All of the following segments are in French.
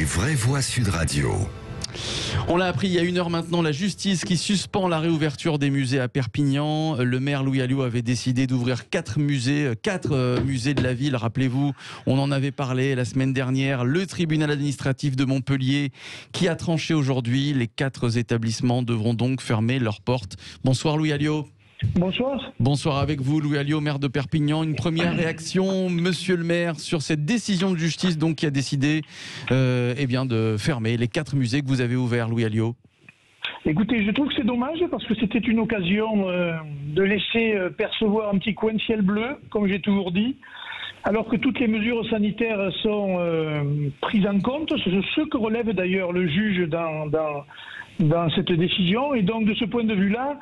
vraies voix Sud Radio. On l'a appris il y a 1 heure maintenant, la justice qui suspend la réouverture des musées à Perpignan. Le maire Louis Alliot avait décidé d'ouvrir 4 musées de la ville. Rappelez-vous, on en avait parlé la semaine dernière. Le tribunal administratif de Montpellier qui a tranché aujourd'hui. Les 4 établissements devront donc fermer leurs portes. Bonsoir Louis Alliot. Bonsoir. Bonsoir avec vous, Louis Alliot, maire de Perpignan. Une première réaction, monsieur le maire, sur cette décision de justice donc, qui a décidé de fermer les 4 musées que vous avez ouverts, Louis Alliot. Écoutez, je trouve que c'est dommage parce que c'était une occasion de laisser percevoir un petit coin de ciel bleu, comme j'ai toujours dit, alors que toutes les mesures sanitaires sont prises en compte. C'est ce que relève d'ailleurs le juge dans cette décision. Et donc, de ce point de vue-là,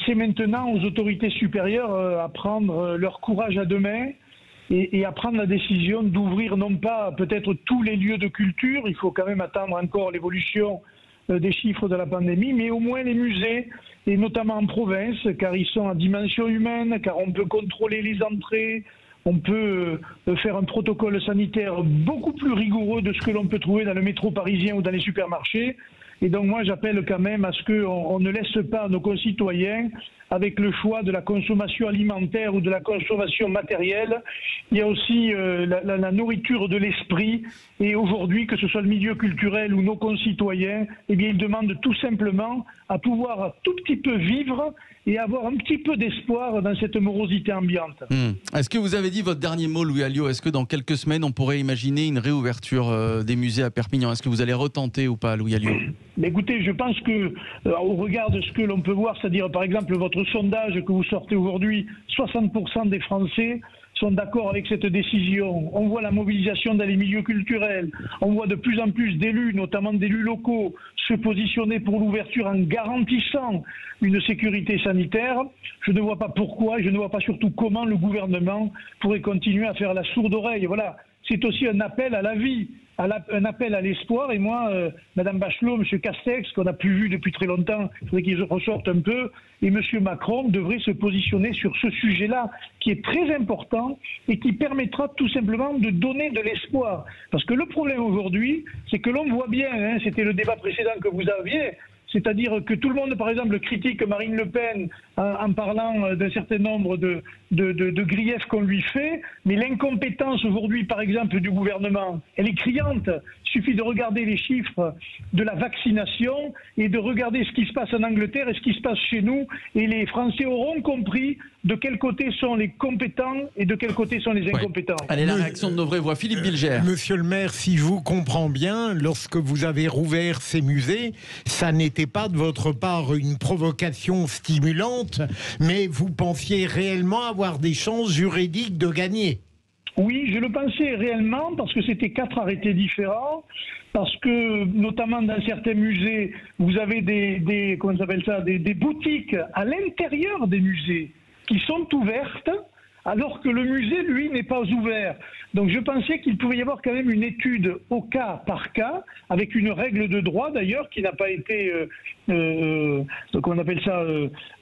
c'est maintenant aux autorités supérieures à prendre leur courage à deux mains et à prendre la décision d'ouvrir non pas peut-être tous les lieux de culture, il faut quand même attendre encore l'évolution des chiffres de la pandémie, mais au moins les musées, et notamment en province, car ils sont à dimension humaine, car on peut contrôler les entrées, on peut faire un protocole sanitaire beaucoup plus rigoureux de ce que l'on peut trouver dans le métro parisien ou dans les supermarchés. Et donc moi j'appelle quand même à ce qu'on ne laisse pas nos concitoyens avec le choix de la consommation alimentaire ou de la consommation matérielle. Il y a aussi la nourriture de l'esprit. Et aujourd'hui, que ce soit le milieu culturel ou nos concitoyens, eh bien ils demandent tout simplement à pouvoir un tout petit peu vivre et avoir un petit peu d'espoir dans cette morosité ambiante. Est-ce que vous avez dit votre dernier mot, Louis Alliot? Est-ce que dans quelques semaines, on pourrait imaginer une réouverture des musées à Perpignan? Est-ce que vous allez retenter ou pas, Louis Alliot? Mais écoutez, je pense que, au regard de ce que l'on peut voir, c'est-à-dire par exemple votre sondage que vous sortez aujourd'hui, 60% des Français sont d'accord avec cette décision. On voit la mobilisation dans les milieux culturels. On voit de plus en plus d'élus, notamment d'élus locaux, se positionner pour l'ouverture en garantissant une sécurité sanitaire. Je ne vois pas pourquoi, je ne vois pas surtout comment le gouvernement pourrait continuer à faire la sourde oreille. Voilà, c'est aussi un appel à la vie, un appel à l'espoir. Et moi, Madame Bachelot, Monsieur Castex, qu'on n'a plus vu depuis très longtemps, il faudrait qu'ils ressortent un peu, et Monsieur Macron devrait se positionner sur ce sujet-là, qui est très important et qui permettra tout simplement de donner de l'espoir. Parce que le problème aujourd'hui, c'est que l'on voit bien, c'était le débat précédent que vous aviez, c'est-à-dire que tout le monde, par exemple, critique Marine Le Pen en parlant d'un certain nombre de griefs qu'on lui fait, mais l'incompétence aujourd'hui, par exemple, du gouvernement, elle est criante. Il suffit de regarder les chiffres de la vaccination et de regarder ce qui se passe en Angleterre et ce qui se passe chez nous, et les Français auront compris de quel côté sont les compétents et de quel côté sont les incompétents. Allez, la réaction de nos vraies voix. Philippe Bilger. Monsieur le maire, si je vous comprends bien, lorsque vous avez rouvert ces musées, ça n'était pas de votre part une provocation stimulante, mais vous pensiez réellement avoir des chances juridiques de gagner. Oui, je le pensais réellement parce que c'était 4 arrêtés différents, parce que notamment dans certains musées, vous avez des boutiques à l'intérieur des musées qui sont ouvertes, alors que le musée, lui, n'est pas ouvert. Donc je pensais qu'il pouvait y avoir quand même une étude au cas par cas, avec une règle de droit d'ailleurs qui n'a pas été,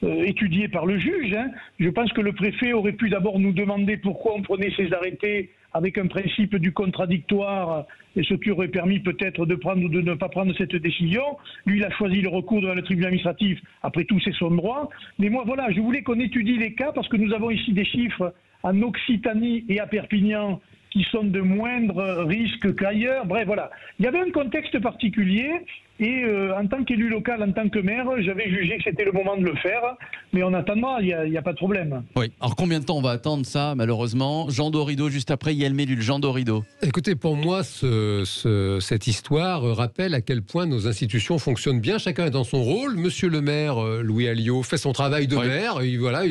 étudiée par le juge. Je pense que le préfet aurait pu d'abord nous demander pourquoi on prenait ces arrêtés avec un principe du contradictoire, et ce qui aurait permis peut-être de prendre ou de ne pas prendre cette décision. Lui, il a choisi le recours devant le tribunal administratif. Après tout, c'est son droit. Mais moi, voilà, je voulais qu'on étudie les cas parce que nous avons ici des chiffres en Occitanie et à Perpignan qui sont de moindre risque qu'ailleurs. Bref, voilà. Il y avait un contexte particulier et en tant qu'élu local, en tant que maire, j'avais jugé que c'était le moment de le faire. Mais en attendant, il n'y a pas de problème. Oui. Alors combien de temps on va attendre ça, malheureusement? Jean Dorido, juste après, Yael Mellul. Jean Dorido. Écoutez, pour moi, cette histoire rappelle à quel point nos institutions fonctionnent bien. Chacun est dans son rôle. Monsieur le maire, Louis Alliot, fait son travail de maire. Et voilà,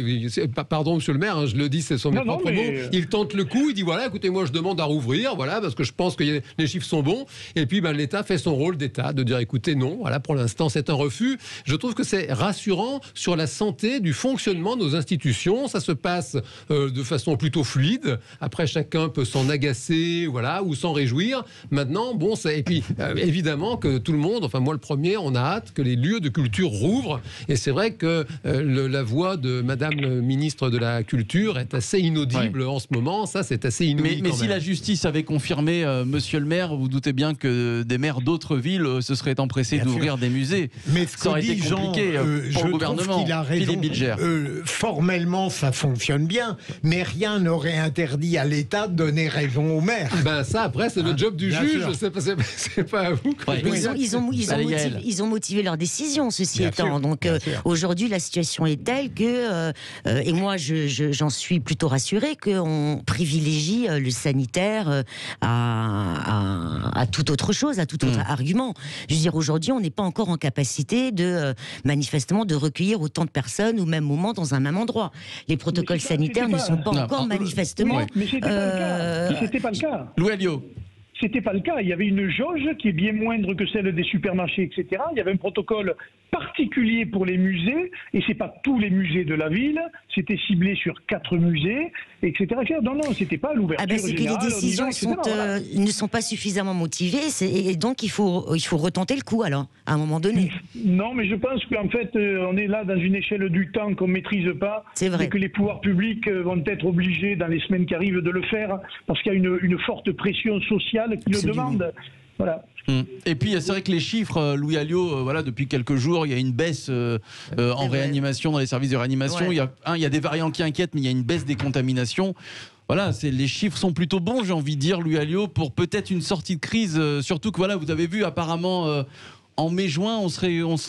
pardon, monsieur le maire, je le dis, ce sont mes propres mots. Il tente le coup, il dit voilà, écoutez, moi je demande à rouvrir, voilà, parce que je pense que les chiffres sont bons. Et puis l'État fait son rôle d'État, de dire écoutez, écoutez, non, voilà, pour l'instant, c'est un refus. Je trouve que c'est rassurant sur la santé du fonctionnement de nos institutions. Ça se passe de façon plutôt fluide. Après, chacun peut s'en agacer, voilà, ou s'en réjouir. Maintenant, bon, et puis, évidemment que tout le monde, enfin moi le premier, on a hâte que les lieux de culture rouvrent. Et c'est vrai que la voix de Madame le ministre de la Culture est assez inaudible en ce moment. Ça, c'est assez inouï. Mais si la justice avait confirmé, monsieur le maire, vous doutez bien que des maires d'autres villes se seraient empressés d'ouvrir des musées. Mais ce ça aurait été compliqué pour le gouvernement. Il a raison. Philippe Bilger. Formellement, ça fonctionne bien, mais rien n'aurait interdit à l'État de donner raison au maire. Ben ça, après, c'est le job du juge. C'est pas à vous. Ils ont motivé leur décision, ceci Bien étant. sûr, Donc aujourd'hui, la situation est telle que, et moi j'en suis plutôt rassurée, qu'on privilégie le sanitaire à toute autre chose, à tout autre argument. Je veux dire, aujourd'hui, on n'est pas encore en capacité manifestement de recueillir autant de personnes au même moment dans un même endroit. Les protocoles sanitaires ne sont pas encore manifestement... Mais c'était pas le cas. Louis Alliot. C'était pas le cas. Il y avait une jauge qui est bien moindre que celle des supermarchés, etc. Il y avait un protocole particulier pour les musées, et c'est pas tous les musées de la ville. C'était ciblé sur 4 musées, etc. Non, c'était pas l'ouverture c'est que générale, les décisions ne sont pas suffisamment motivées, et donc il faut retenter le coup, alors, à un moment donné. Non, mais je pense qu'en fait, on est là dans une échelle du temps qu'on maîtrise pas. C'est vrai. Et que les pouvoirs publics vont être obligés, dans les semaines qui arrivent, de le faire, parce qu'il y a une forte pression sociale qui le demande. Voilà. Et puis c'est vrai que les chiffres, Louis Alliot, voilà, depuis quelques jours, il y a une baisse en réanimation, dans les services de réanimation. Ouais. Il y a des variants qui inquiètent, mais il y a une baisse des contaminations. Voilà, les chiffres sont plutôt bons, j'ai envie de dire, Louis Alliot, pour peut-être une sortie de crise. Surtout que voilà, vous avez vu apparemment en mai-juin,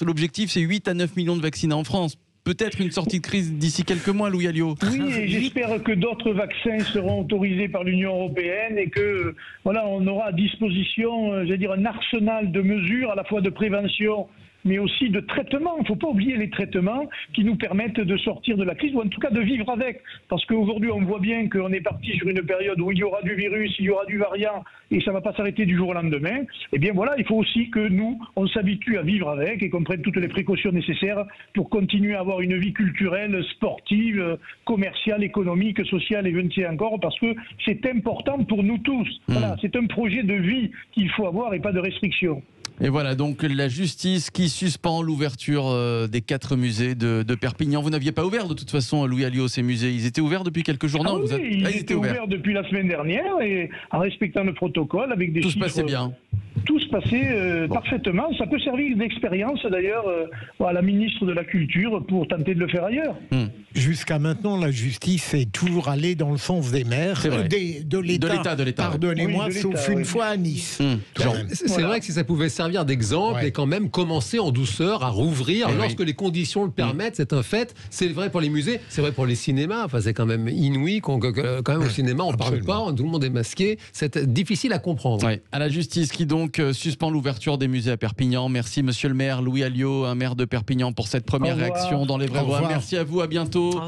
l'objectif c'est 8 à 9 millions de vaccinés en France. Peut-être une sortie de crise d'ici quelques mois, Louis Alliot. Oui, et j'espère que d'autres vaccins seront autorisés par l'Union européenne et que voilà, on aura à disposition, un arsenal de mesures à la fois de prévention, mais aussi de traitement. Il ne faut pas oublier les traitements qui nous permettent de sortir de la crise, ou en tout cas de vivre avec. Parce qu'aujourd'hui, on voit bien qu'on est parti sur une période où il y aura du virus, il y aura du variant, et ça ne va pas s'arrêter du jour au lendemain. Eh bien voilà, il faut aussi que nous, on s'habitue à vivre avec et qu'on prenne toutes les précautions nécessaires pour continuer à avoir une vie culturelle, sportive, commerciale, économique, sociale, et je ne sais encore, parce que c'est important pour nous tous. Voilà, c'est un projet de vie qu'il faut avoir et pas de restrictions. Et voilà, donc la justice qui suspend l'ouverture des 4 musées de Perpignan. Vous n'aviez pas ouvert de toute façon, Louis Alliot, ces musées. Ils étaient ouverts depuis quelques jours, non? Ils étaient ouverts depuis la semaine dernière, et en respectant le protocole, avec des chiffres... Tout se passait bien. Tout se passait parfaitement. Ça peut servir d'expérience d'ailleurs à la ministre de la Culture pour tenter de le faire ailleurs. Jusqu'à maintenant, la justice est toujours allée dans le sens des maires, de l'État. Pardonnez-moi, oui, sauf une fois à Nice. C'est vrai que si ça pouvait servir d'exemple et quand même commencer en douceur à rouvrir lorsque les conditions le permettent, c'est un fait. C'est vrai pour les musées, c'est vrai pour les cinémas. Enfin, c'est quand même inouï quand même au cinéma on ne parle pas, tout le monde est masqué. C'est difficile à comprendre. Ouais. À la justice qui donc suspend l'ouverture des musées à Perpignan. Merci monsieur le maire Louis Alliot, un maire de Perpignan, pour cette première réaction dans Les Vrais Voix. Merci à vous, à bientôt.